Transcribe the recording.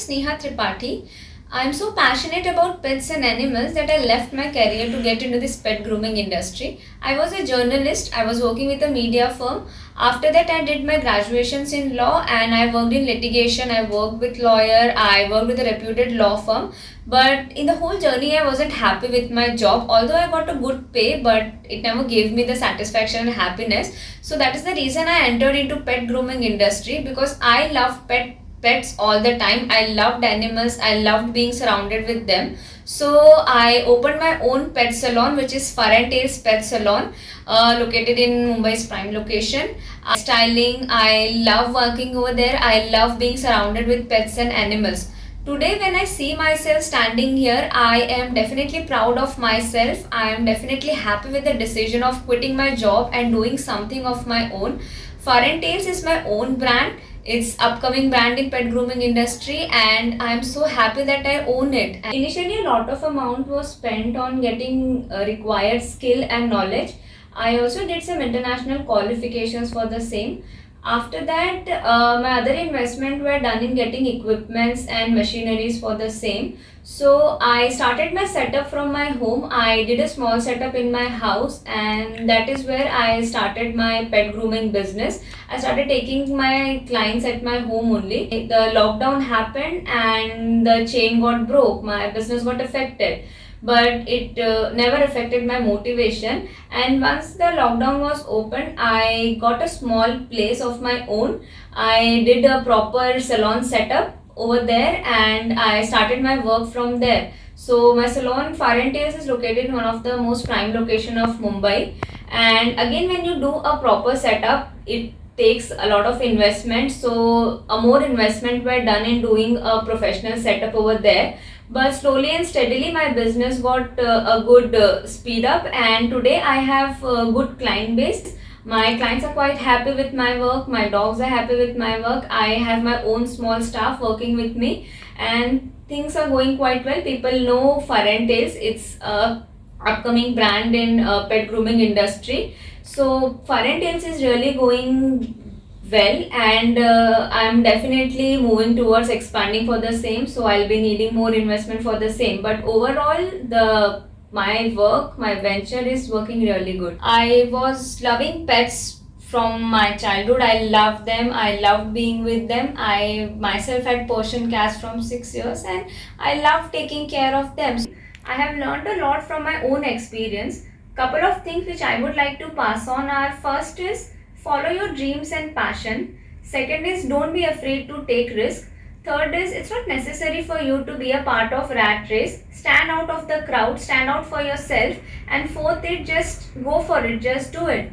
Sneha Tripathi. I'm so passionate about pets and animals that I left my career to get into this pet grooming industry. I was a journalist, I was working with a media firm. After that, I did my graduations in law and I worked in litigation. I worked with lawyer, I worked with a reputed law firm. But in the whole journey, I wasn't happy with my job. Although I got a good pay, but it never gave me the satisfaction and happiness. So that is the reason I entered into pet grooming industry because I love pets all the time. I loved animals. I loved being surrounded with them. So I opened my own pet salon, which is Fur and Tails Pet Salon, located in Mumbai's prime location. Styling, I love working over there. I love being surrounded with pets and animals. Today, when I see myself standing here, I am definitely proud of myself. I am definitely happy with the decision of quitting my job and doing something of my own. Fur and Tails is my own brand. It's upcoming brand in pet grooming industry and I'm so happy that I own it. And initially, a lot of amount was spent on getting required skill and knowledge. I also did some international qualifications for the same. After that, my other investment were done in getting equipments and machineries for the same. So I started my setup from my home. I did a small setup in my house and that is where I started my pet grooming business. I started taking my clients at my home only. The lockdown happened and the chain got broke. My business got affected, but it never affected my motivation. And once the lockdown was open, I got a small place of my own. I did a proper salon setup over there and I started my work from there. So my salon Fur and Tails is located in one of the most prime location of Mumbai. And again, when you do a proper setup, it takes a lot of investment. So a more investment were done in doing a professional setup over there, but slowly and steadily my business got a good speed up and today I have a good client base. My clients are quite happy with my work, my dogs are happy with my work. I have my own small staff working with me and things are going quite well. People know Fur and Tails. It's a upcoming brand in pet grooming industry. So Fur and Tails is really going well and I'm definitely moving towards expanding for the same, so I'll be needing more investment for the same, but overall my venture is working really good. I was loving pets from my childhood. I love them. I loved being with them. I myself had Persian cats from 6 years and I love taking care of them. I have learned a lot from my own experience. Couple of things which I would like to pass on are: first is follow your dreams and passion. Second is don't be afraid to take risk. Third is it's not necessary for you to be a part of rat race. Stand out of the crowd, stand out for yourself. And fourth is just go for it, just do it.